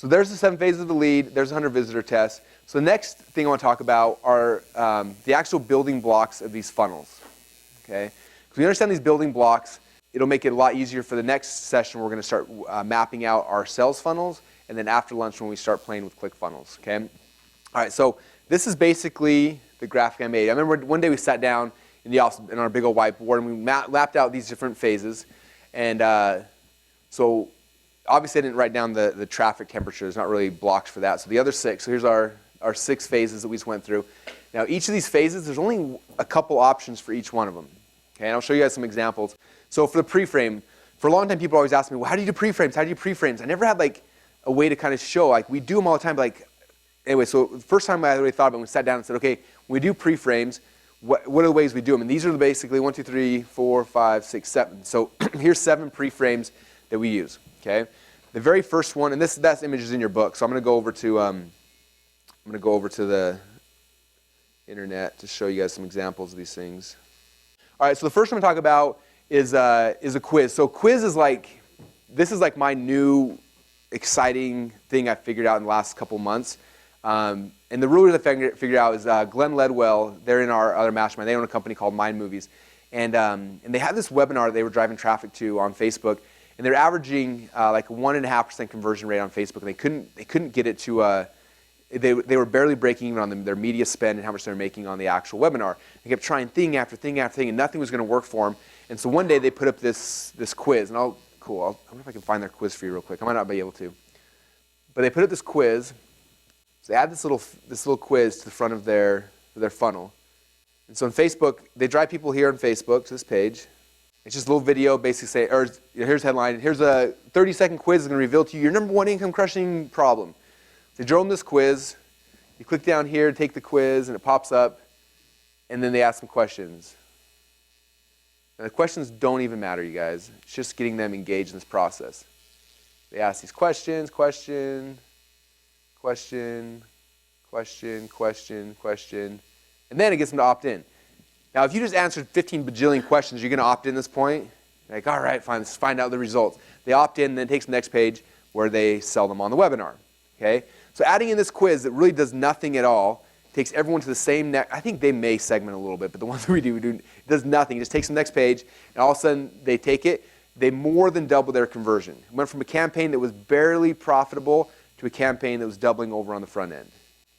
So there's the 7 phases of the lead. There's 100 visitor tests. So the next thing I want to talk about are the actual building blocks of these funnels. Okay? If we understand these building blocks, it'll make it a lot easier for the next session. We're going to start mapping out our sales funnels, and then after lunch when we start playing with ClickFunnels. Okay? All right, so this is basically the graphic I made. I remember one day we sat down in the office in our big old whiteboard, and we mapped out these different phases. And so obviously I didn't write down the traffic temperature. There's not really blocks for that. So the other 6, so here's our 6 phases that we just went through. Now each of these phases, there's only a couple options for each one of them. Okay, and I'll show you guys some examples. So for the pre-frame, for a long time people always ask me, well, how do you do pre-frames? How do you do pre-frames? I never had like a way to kind of show, like we do them all the time, but like, anyway, so the first time I really thought about it, we sat down and said, okay, when we do pre-frames, what are the ways we do them? And these are basically 1, 2, 3, 4, 5, 6, 7. So here's 7 pre-frames that we use. Okay, the very first one, and that image is in your book. So I'm going to go over to the internet to show you guys some examples of these things. All right, so the first one I'm going to talk about is a quiz. So quiz is like, this is like my new exciting thing I figured out in the last couple months. And the ruler that I figured out is Glenn Ledwell. They're in our other mastermind. They own a company called Mind Movies. And they had this webinar that they were driving traffic to on Facebook. And they're averaging like a 1.5% conversion rate on Facebook. And they couldn't get it to, they were barely breaking even on their media spend and how much they were making on the actual webinar. They kept trying thing after thing after thing, and nothing was going to work for them. And so one day they put up this quiz. And I wonder if I can find their quiz for you real quick. I might not be able to. But they put up this quiz. So they add this little quiz to the front of their funnel. And so on Facebook, they drive people here on Facebook to this page. It's just a little video basically here's the headline. Here's a 30-second quiz that's going to reveal to you your number 1 income crushing problem. They drove them this quiz. You click down here to take the quiz, and it pops up. And then they ask some questions. And the questions don't even matter, you guys. It's just getting them engaged in this process. They ask these questions, question, and then it gets them to opt in. Now, if you just answered 15 bajillion questions, you're going to opt in at this point. You're like, all right, fine, let's find out the results. They opt in, and then it takes the next page where they sell them on the webinar. Okay? So adding in this quiz that really does nothing at all, takes everyone to the same next. I think they may segment a little bit, but the ones that we do, it does nothing. It just takes them to the next page, and all of a sudden they take it. They more than double their conversion. It went from a campaign that was barely profitable to a campaign that was doubling over on the front end,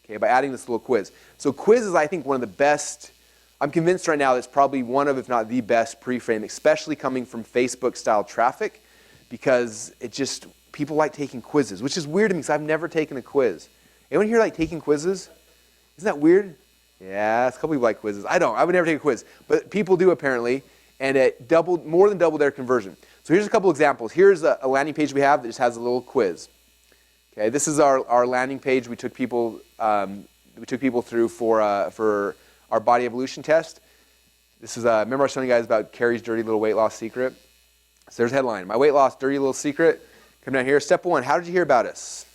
okay, by adding this little quiz. So quiz is, I think, one of the best. I'm convinced right now that it's probably one of, if not the best pre-frame, especially coming from Facebook-style traffic, because people like taking quizzes, which is weird to me because I've never taken a quiz. Anyone here like taking quizzes? Isn't that weird? Yeah, a couple people like quizzes. I don't. I would never take a quiz, but people do apparently, and it more than doubled their conversion. So here's a couple examples. Here's a landing page we have that just has a little quiz. Okay, this is our landing page we took people through for our body evolution test. This is remember I was telling you guys about Carrie's dirty little weight loss secret. So there's a headline: my weight loss dirty little secret. Come down here. Step 1: how did you hear about us?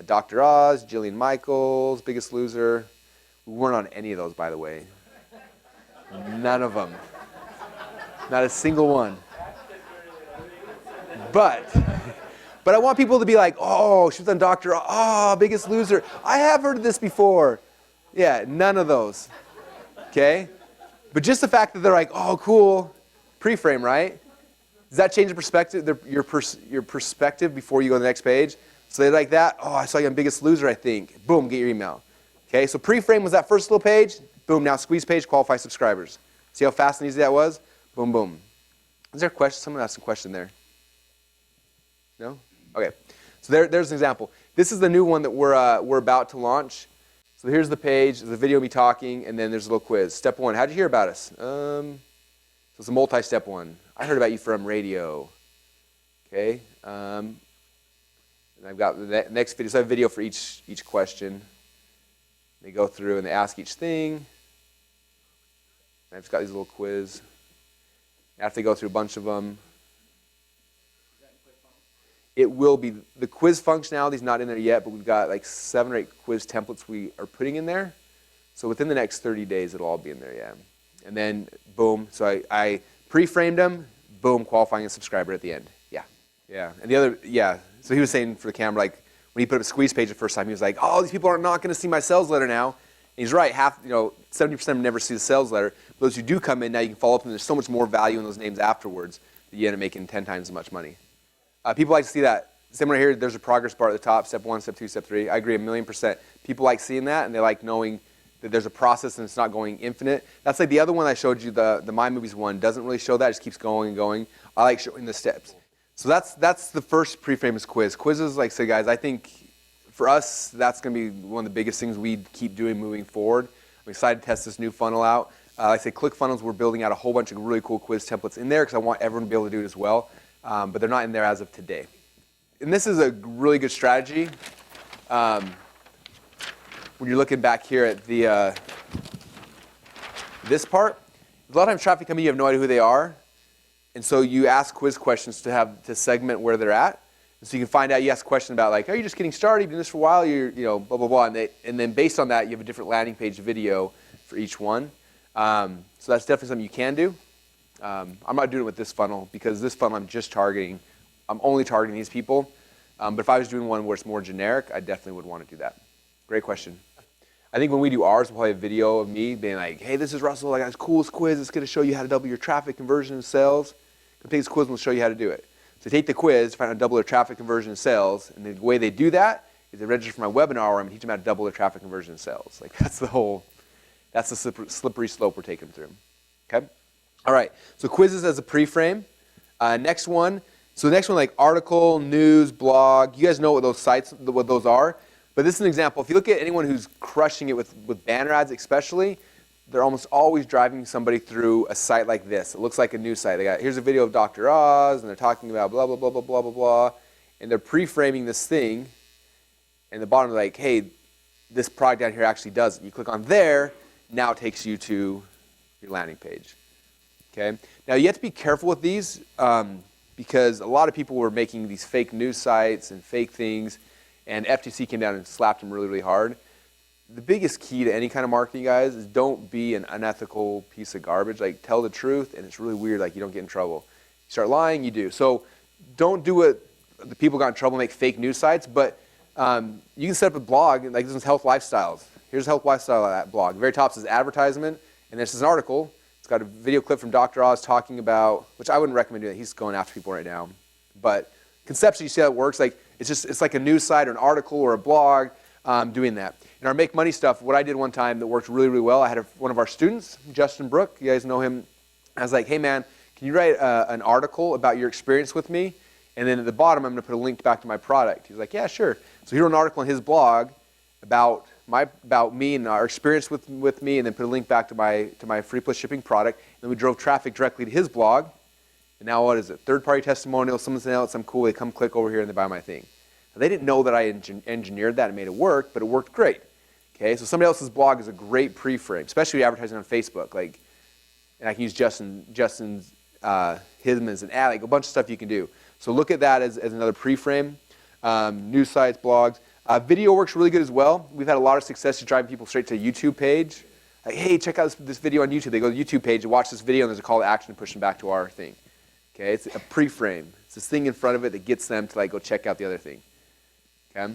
Dr. Oz, Jillian Michaels, Biggest Loser. We weren't on any of those, by the way. None of them. Not a single one. But I want people to be like, oh, she was on Dr. Oh, Biggest Loser. I have heard of this before. Yeah, none of those. Okay? But just the fact that they're like, oh, cool, pre-frame, right? Does that change the perspective, your perspective before you go to the next page? So they're like that. Oh, I saw you on Biggest Loser, I think. Boom, get your email. Okay, so pre-frame was that first little page. Boom, now squeeze page, qualify subscribers. See how fast and easy that was? Boom, boom. Is there a question? Someone asked a question there. No? Okay. So there's an example. This is the new one that we're about to launch. So here's the page. There's a video of me talking, and then there's a little quiz. Step 1: how did you hear about us? So it's a multi-step one. I heard about you from radio. Okay. And I've got the next video. So I have a video for each question. They go through and they ask each thing. And I've just got these little quiz. After they go through a bunch of them, it will be, the quiz functionality is not in there yet, but we've got like 7 or 8 quiz templates we are putting in there. So within the next 30 days, it'll all be in there, yeah. And then, boom, so I pre-framed them, boom, qualifying a subscriber at the end. Yeah. Yeah. And the other, yeah, so he was saying for the camera, like, when he put up a squeeze page the first time, he was like, oh, these people are not going to see my sales letter now. And he's right, 70% of them never see the sales letter. But those who do come in, now you can follow up, and there's so much more value in those names afterwards that you end up making 10 times as much money. People like to see that. Same right here, there's a progress bar at the top, step 1, step 2, step 3. I agree 1,000,000%. People like seeing that, and they like knowing that there's a process and it's not going infinite. That's like the other one I showed you, the My Movies one, doesn't really show that, it just keeps going and going. I like showing the steps. So that's the first pre-frame is quiz. Quizzes, like I said, guys, I think for us, that's going to be one of the biggest things we keep doing moving forward. I'm excited to test this new funnel out. Like I say, ClickFunnels, we're building out a whole bunch of really cool quiz templates in there because I want everyone to be able to do it as well. But they're not in there as of today. And this is a really good strategy. When you're looking back here at the this part, a lot of times traffic coming, you have no idea who they are. And so you ask quiz questions to segment where they're at. And so you can find out, you ask a question about like, are you just getting started? You've been doing this for a while, you're, blah, blah, blah. And then based on that, you have a different landing page video for each one. So that's definitely something you can do. I'm not doing it with this funnel because this funnel I'm only targeting these people. But if I was doing one where it's more generic, I definitely would want to do that. Great question. I think when we do ours, we'll probably have a video of me being like, hey, this is Russell. I got this coolest quiz. It's going to show you how to double your traffic, conversion, and sales. Come take this quiz and we'll show you how to do it. So take the quiz, find out how to double their traffic, conversion, and sales. And the way they do that is they register for my webinar where I'm going to teach them how to double their traffic, conversion, and sales. Like that's the slippery slope we're taking them through. Okay? All right. So quizzes as a pre-frame. Next one. So the next one, like article, news, blog. You guys know what those are. But this is an example. If you look at anyone who's crushing it with banner ads especially, they're almost always driving somebody through a site like this. It looks like a news site. Here's a video of Dr. Oz, and they're talking about blah, blah, blah, blah, blah, blah, blah. And they're pre-framing this thing. And the bottom, like, hey, this product down here actually does it. You click on there, now it takes you to your landing page. Okay? Now, you have to be careful with these because a lot of people were making these fake news sites and fake things, and FTC came down and slapped them really, really hard. The biggest key to any kind of marketing, guys, is don't be an unethical piece of garbage. Like, tell the truth, and it's really weird. Like, you don't get in trouble. You start lying, you do. So don't do what the people got in trouble, make fake news sites, but you can set up a blog, like this is Health Lifestyles. Here's Health Lifestyle at blog. The very top says advertisement, and this is an article. It's got a video clip from Dr. Oz talking about, which I wouldn't recommend doing that. He's going after people right now. But conceptually, you see how it works. Like, it's like a news site or an article or a blog doing that. In our Make Money stuff, what I did one time that worked really, really well, I had one of our students, Justin Brook, you guys know him. I was like, hey man, can you write an article about your experience with me? And then at the bottom, I'm going to put a link back to my product. He's like, yeah, sure. So he wrote an article on his blog about me and our experience with me, and then put a link back to my free plus shipping product. And then we drove traffic directly to his blog. And now what is it? Third-party testimonial, someone saying, oh, it's something cool. They come click over here and they buy my thing. Now, they didn't know that I engineered that and made it work, but it worked great. Okay, so somebody else's blog is a great pre-frame, especially advertising on Facebook. Like, and I can use Justin's him as an ad, like a bunch of stuff you can do. So look at that as another pre-frame. News sites, blogs. Video works really good as well. We've had a lot of success just driving people straight to a YouTube page. Like, hey, check out this video on YouTube. They go to the YouTube page and watch this video, and there's a call to action to push them back to our thing. Okay, it's a pre-frame. It's this thing in front of it that gets them to like go check out the other thing. Okay.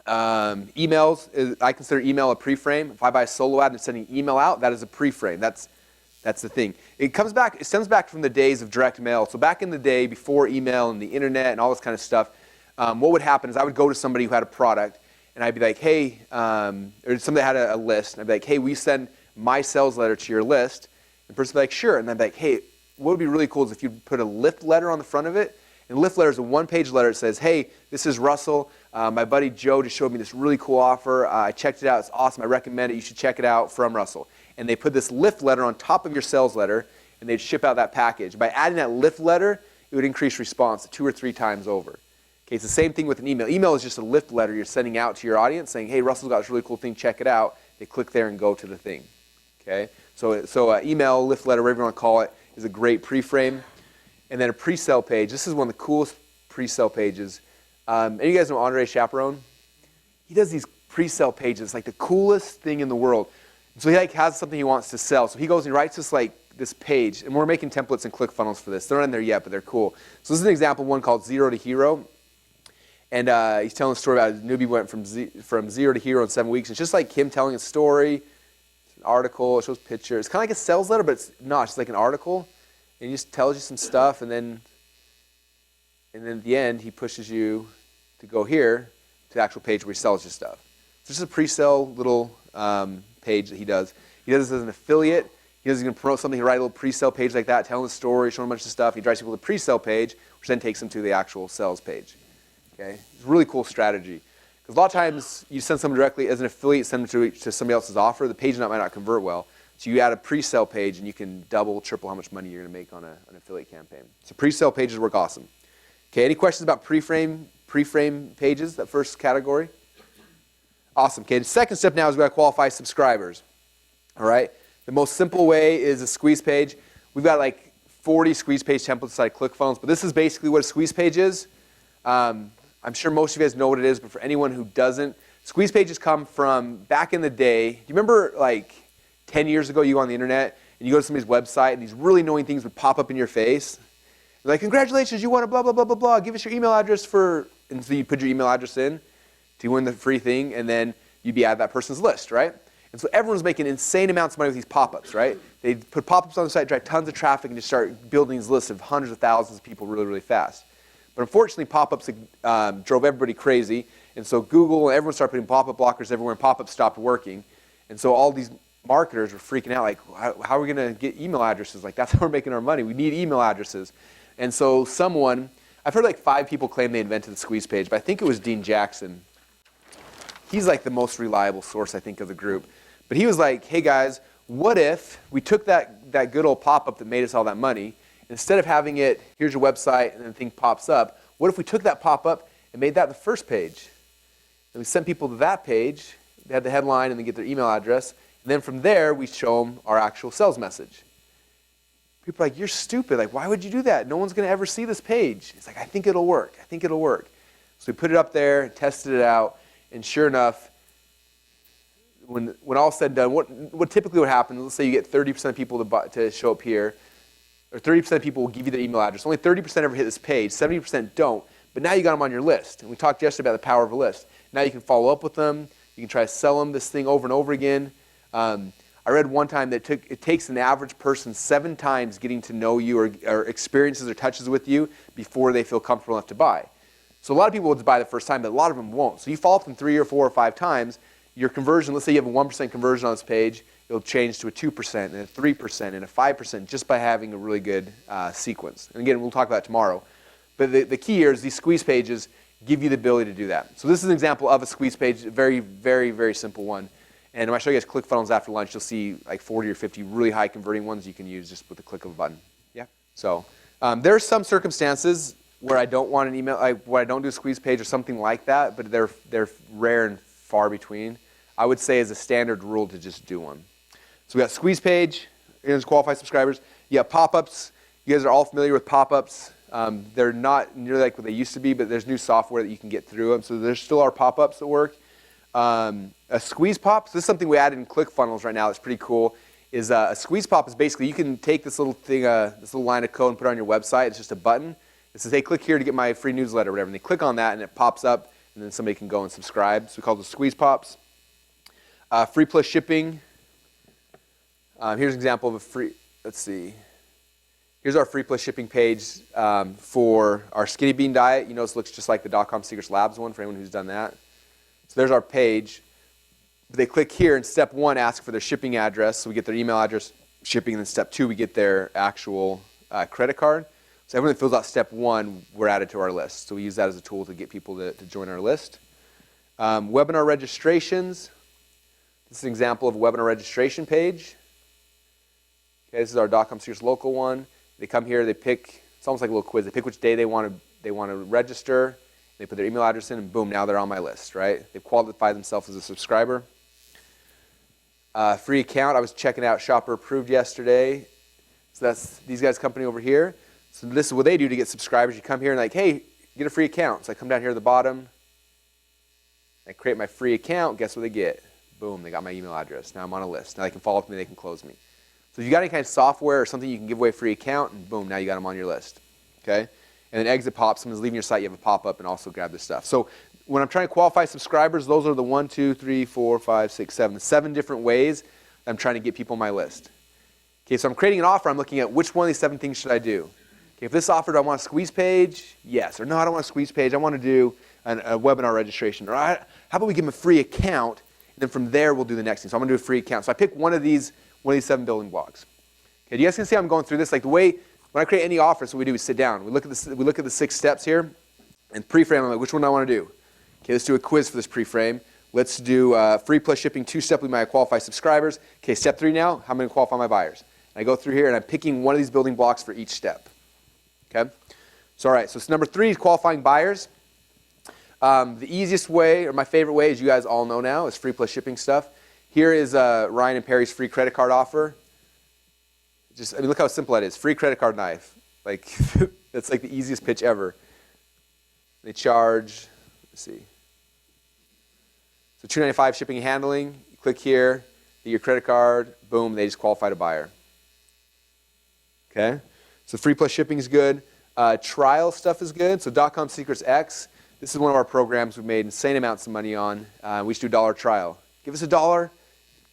Emails, I consider email a pre-frame. If I buy a solo ad and I'm sending email out, that is a pre-frame. That's the thing. It stems back from the days of direct mail. So back in the day, before email and the internet and all this kind of stuff, what would happen is I would go to somebody who had a product, and I'd be like, hey, or somebody had a list, and I'd be like, hey, we send my sales letter to your list. And the person would be like, sure. And I'd be like, hey, what would be really cool is if you put a lift letter on the front of it. And the lift letter is a one-page letter. It says, hey, this is Russell. My buddy Joe just showed me this really cool offer. I checked it out. It's awesome. I recommend it. You should check it out from Russell. And they put this lift letter on top of your sales letter, and they'd ship out that package. By adding that lift letter, it would increase response 2 or 3 times over. Okay, it's the same thing with an email. Email is just a lift letter you're sending out to your audience saying, hey, Russell's got this really cool thing. Check it out. They click there and go to the thing. Okay, so email, lift letter, whatever you want to call it, is a great pre-frame. And then a pre-sale page. This is one of the coolest pre-sale pages. And you guys know Andre Chaperone? He does these pre-sale pages. It's like the coolest thing in the world. So he like has something he wants to sell. So he goes and writes this page. And we're making templates and ClickFunnels for this. They're not in there yet, but they're cool. So this is an example one called Zero to Hero. And he's telling a story about a newbie went from zero to hero in 7 weeks. It's just like him telling a story. It's an article. It shows pictures. It's kind of like a sales letter, but it's not. It's like an article. And he just tells you some stuff, and then at the end, he pushes you to go here to the actual page where he sells you stuff. So this is a pre-sale little page that he does. He does this as an affiliate. He's going to promote something. He writes a little pre-sale page like that, telling a story, showing a bunch of stuff. He drives people to the pre-sale page, which then takes them to the actual sales page. Okay, it's a really cool strategy. Because a lot of times you send someone directly as an affiliate, send them to somebody else's offer. The page might not convert well. So you add a pre-sale page, and you can double, triple how much money you're going to make on an affiliate campaign. So pre-sale pages work awesome. Okay, any questions about pre-frame pages, that first category? Awesome. Okay, the second step now is we got to qualify subscribers. All right. The most simple way is a squeeze page. We've got like 40 squeeze page templates inside ClickFunnels, but this is basically what a squeeze page is. I'm sure most of you guys know what it is, but for anyone who doesn't, squeeze pages come from back in the day. Do you remember like 10 years ago you go on the internet and you go to somebody's website and these really annoying things would pop up in your face? They're like, congratulations, you won a blah, blah, blah, blah, blah. Give us your email address and so you put your email address in to win the free thing, and then you'd be at that person's list, right? And so everyone's making insane amounts of money with these pop-ups, right? They put pop-ups on the site, drive tons of traffic, and just start building these lists of hundreds of thousands of people really, really fast. But unfortunately, pop-ups drove everybody crazy, and so Google and everyone started putting pop-up blockers everywhere, and pop-ups stopped working. And so all these marketers were freaking out, like, how are we going to get email addresses? Like, that's how we're making our money. We need email addresses. And so I've heard like 5 people claim they invented the squeeze page, but I think it was Dean Jackson. He's like the most reliable source, I think, of the group. But he was like, hey guys, what if we took that good old pop-up that made us all that money, instead of having it, here's your website, and then the thing pops up, what if we took that pop-up and made that the first page? And we sent people to that page, they had the headline and they get their email address, and then from there, we show them our actual sales message. People are like, you're stupid. Like, why would you do that? No one's going to ever see this page. It's like, I think it'll work. I think it'll work. So we put it up there, tested it out, and sure enough, when all said and done, what typically would happen, let's say you get 30% of people to show up here, or 30% of people will give you their email address. Only 30% ever hit this page, 70% don't, but now you got them on your list. And we talked yesterday about the power of a list. Now you can follow up with them. You can try to sell them this thing over and over again. I read one time that it takes an average person 7 times getting to know you or experiences or touches with you before they feel comfortable enough to buy. So a lot of people will buy the first time, but a lot of them won't. So you follow up them 3 or 4 or 5 times, your conversion, let's say you have a 1% conversion on this page, it'll change to a 2% and a 3% and a 5% just by having a really good sequence. And again, we'll talk about it tomorrow. But the key here is these squeeze pages give you the ability to do that. So this is an example of a squeeze page, a very, very, very simple one. And when I show you guys ClickFunnels after lunch, you'll see like 40 or 50 really high converting ones you can use just with the click of a button. Yeah. So there are some circumstances where I don't want an email, where I don't do a squeeze page or something like that, but they're rare and far between. I would say as a standard rule to just do one. So we got squeeze page, here's qualified subscribers. You have pop-ups. You guys are all familiar with pop-ups. They're not nearly like what they used to be, but there's new software that you can get through them. So there still are pop-ups that work. A squeeze pop, so this is something we added in ClickFunnels right now that's pretty cool, is a squeeze pop is basically you can take this little thing, this little line of code and put it on your website. It's just a button. It says, hey, click here to get my free newsletter or whatever. And they click on that and it pops up and then somebody can go and subscribe. So we call those squeeze pops. Free plus shipping. Here's an example of a free, let's see. Here's our free plus shipping page for our skinny bean diet. You notice it looks just like the DotComSecrets Labs one for anyone who's done that. So there's our page. They click here and step 1 asks for their shipping address. So we get their email address, shipping, and then step 2 we get their actual credit card. So everyone that fills out step 1, we're added to our list. So we use that as a tool to get people to join our list. Webinar registrations. This is an example of a webinar registration page. Okay, this is our DotComSecrets local one. They come here, they pick, it's almost like a little quiz. They pick which day they want to register. They put their email address in, and boom, now they're on my list, right? They've qualified themselves as a subscriber. Free account, I was checking out Shopper Approved yesterday. So that's these guys' company over here. So this is what they do to get subscribers. You come here and like, hey, get a free account. So I come down here at the bottom. I create my free account. Guess what they get? Boom, they got my email address. Now I'm on a list. Now they can follow up with me. They can close me. So if you got any kind of software or something you can give away a free account, and boom, now you got them on your list. Okay? and then exit pop. Someone's leaving your site, you have a pop-up and also grab this stuff. So when I'm trying to qualify subscribers, those are the 1, 2, 3, 4, 5, 6, 7 different ways I'm trying to get people on my list. Okay, so I'm creating an offer. I'm looking at which one of these 7 things should I do. Okay, if this offer, do I want a squeeze page? Yes. Or no, I don't want a squeeze page. I want to do a webinar registration. Or how about we give them a free account, and then from there we'll do the next thing. So I'm going to do a free account. So I pick one of these 7 building blocks. Okay, do you guys can see I'm going through this? Like the way when I create any offer, so what we do is sit down. We look at the 6 steps here, and pre-frame. I'm like, which one do I want to do? Okay, let's do a quiz for this pre-frame. Let's do free plus shipping 2-step with my qualified subscribers. Okay, step 3 now. How am I going to qualify my buyers? And I go through here and I'm picking one of these building blocks for each step. Okay, so all right. So number 3 is qualifying buyers. The easiest way, or my favorite way, as you guys all know now, is free plus shipping stuff. Here is Ryan and Perry's free credit card offer. I mean, look how simple that is. Free credit card knife. Like, that's like the easiest pitch ever. They charge, let's see. So $2.95 shipping and handling. You click here, get your credit card, boom, they just qualified a buyer. Okay? So free plus shipping is good. Trial stuff is good. So DotComSecrets X. This is one of our programs we've made insane amounts of money on. We just do $1 trial. Give us $1,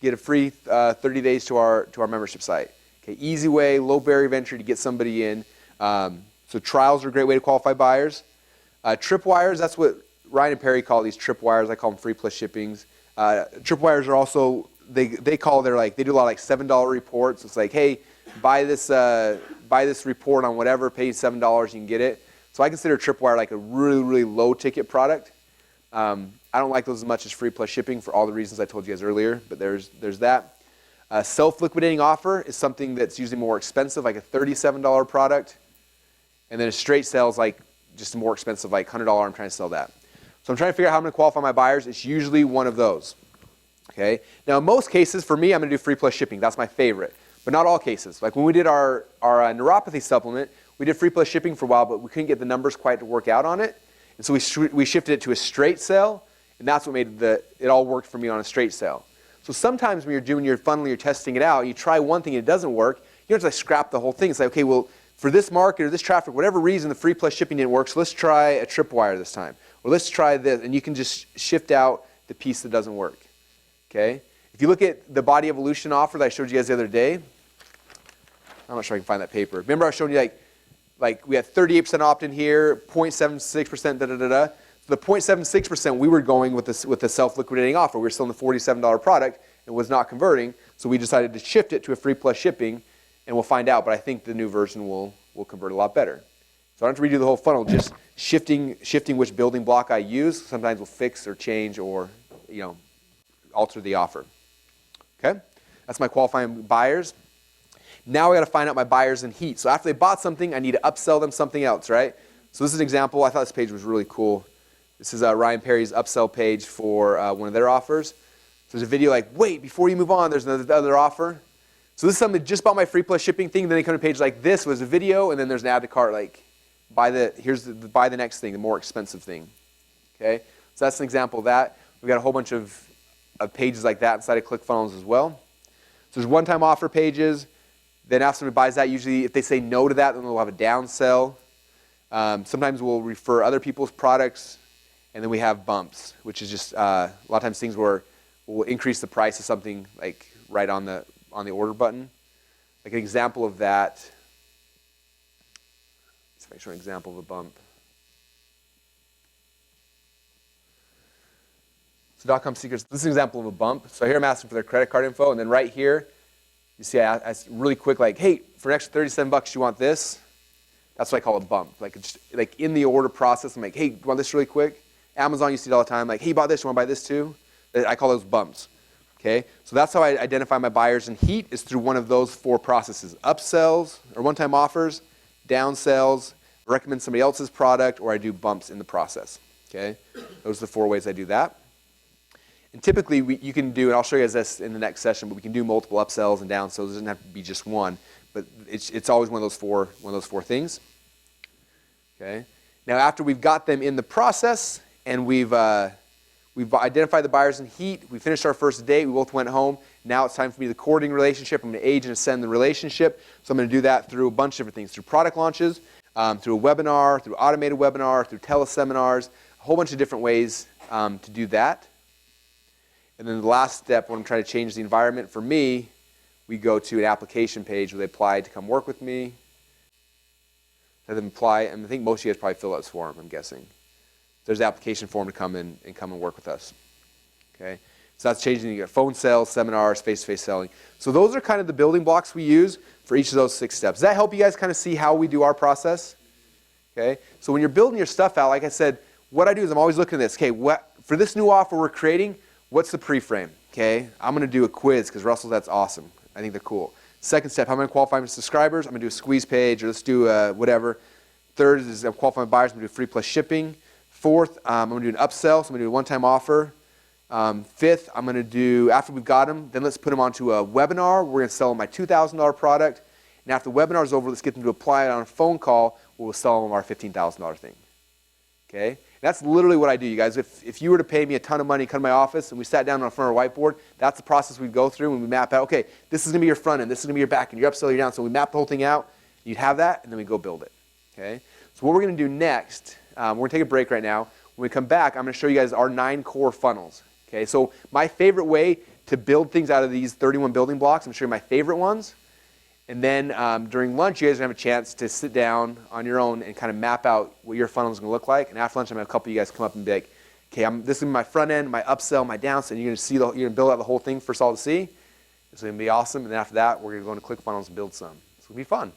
get a free 30 days to our membership site. Okay, easy way, low barrier of entry to get somebody in. So trials are a great way to qualify buyers. Tripwires, that's what Ryan and Perry call these tripwires. I call them free plus shippings. Tripwires are also, they do a lot of like $7 reports. It's like, hey, buy this report on whatever, pay $7, you can get it. So I consider Tripwire like a really, really low ticket product. I don't like those as much as free plus shipping for all the reasons I told you guys earlier, but there's that. Self-liquidating offer is something that's usually more expensive, like a $37 product. And then a straight sale is like just more expensive, like $100, I'm trying to sell that. So I'm trying to figure out how I'm going to qualify my buyers. It's usually one of those. Okay. Now in most cases, for me, I'm going to do free plus shipping. That's my favorite. But not all cases. Like when we did our neuropathy supplement, we did free plus shipping for a while, but we couldn't get the numbers quite to work out on it. And so we shifted it to a straight sale, and that's what made it all worked for me on a straight sale. So sometimes when you're doing your funnel, you're testing it out, you try one thing and it doesn't work, you don't have to scrap the whole thing. It's like, okay, well, for this market or this traffic, whatever reason, the free plus shipping didn't work, so let's try a tripwire this time. Or let's try this, and you can just shift out the piece that doesn't work. Okay? If you look at the body evolution offer that I showed you guys the other day, I'm not sure I can find that paper. Remember I was showing you like we had 38% opt-in here, 0.76%, da-da-da-da. So the 0.76%, we were going with the self-liquidating offer. We were selling the $47 product and was not converting, so we decided to shift it to a free plus shipping, and we'll find out, but I think the new version will convert a lot better. So I don't have to redo the whole funnel, just shifting which building block I use. Sometimes we'll fix or change or alter the offer. Okay? That's my qualifying buyers. Now I got to find out my buyers in heat. So after they bought something, I need to upsell them something else, right? So this is an example. I thought this page was really cool. This is Ryan Perry's upsell page for one of their offers. So there's a video like, wait, before you move on, there's another offer. So this is something just bought my free plus shipping thing. Then they come to a page like this was a video, and then there's an add to cart like, buy the next thing, the more expensive thing. Okay, so that's an example of that. We've got a whole bunch of pages like that inside of ClickFunnels as well. So there's one-time offer pages. Then after somebody buys that, usually if they say no to that, then they'll have a down sell. Sometimes we'll refer other people's products. And then we have bumps, which is just a lot of times things where we'll increase the price of something like right on the order button. Like an example of that. Let's see if I can show an example of a bump. So DotComSecrets, this is an example of a bump. So here I'm asking for their credit card info, and then right here, you see I ask really quick, like, hey, for an extra $37, you want this? That's what I call a bump. Like in the order process, I'm like, hey, you want this really quick? Amazon, you see it all the time, like, hey, you bought this, you want to buy this too? I call those bumps. Okay, so that's how I identify my buyers in heat, is through one of those 4 processes: upsells or one-time offers, downsells, recommend somebody else's product, or I do bumps in the process. Okay, those are the 4 ways I do that. And typically, you can do, and I'll show you guys this in the next session, but we can do multiple upsells and downsells. It doesn't have to be just one, but it's always one of those four things. Okay. Now, after we've got them in the process and we've identified the buyers in heat, we finished our first date, we both went home. Now it's time for me to courting relationship. I'm going to age and ascend the relationship. So I'm going to do that through a bunch of different things, through product launches. through a webinar, through automated webinar, through teleseminars, a whole bunch of different ways to do that. And then the last step, when I'm trying to change the environment, for me, we go to an application page where they apply to come work with me. Let them apply, and I think most of you guys probably fill out this form, I'm guessing. There's an application form to come in and come and work with us. Okay? So that's changing. You get phone sales, seminars, face-to-face selling. So those are kind of the building blocks we use for each of those 6 steps. Does that help you guys kind of see how we do our process? Okay? So when you're building your stuff out, like I said, what I do is I'm always looking at this. Okay, for this new offer we're creating, what's the pre-frame? Okay? I'm going to do a quiz because Russell, that's awesome. I think they're cool. Second step, how am I going to qualify my subscribers? I'm going to do a squeeze page, or let's do whatever. Third is I'm qualifying buyers. I'm going to do free plus shipping. Fourth, I'm going to do an upsell, so I'm going to do a one-time offer. Fifth, I'm going to do, after we've got them, then let's put them onto a webinar. We're going to sell them my $2,000 product. And after the webinar is over, let's get them to apply it on a phone call. We'll sell them our $15,000 thing. Okay? And that's literally what I do, you guys. If you were to pay me a ton of money, come to my office, and we sat down in front of a whiteboard, that's the process we'd go through, and we map out, okay, this is going to be your front end, this is going to be your back end, your upsell, your down. So we map the whole thing out. You'd have that, and then we go build it. Okay? So what we're going to do next, we're going to take a break right now. When we come back, I'm going to show you guys our 9 core funnels. Okay? So my favorite way to build things out of these 31 building blocks, I'm going to show you my favorite ones. And then during lunch, you guys are going to have a chance to sit down on your own and kind of map out what your funnel is going to look like. And after lunch, I'm going to have a couple of you guys come up and be like, okay, this is going to be my front end, my upsell, my downsell. And you're going to see you're going to build out the whole thing for us all to see. It's going to be awesome. And then after that, we're going to go into ClickFunnels and build some. It's going to be fun.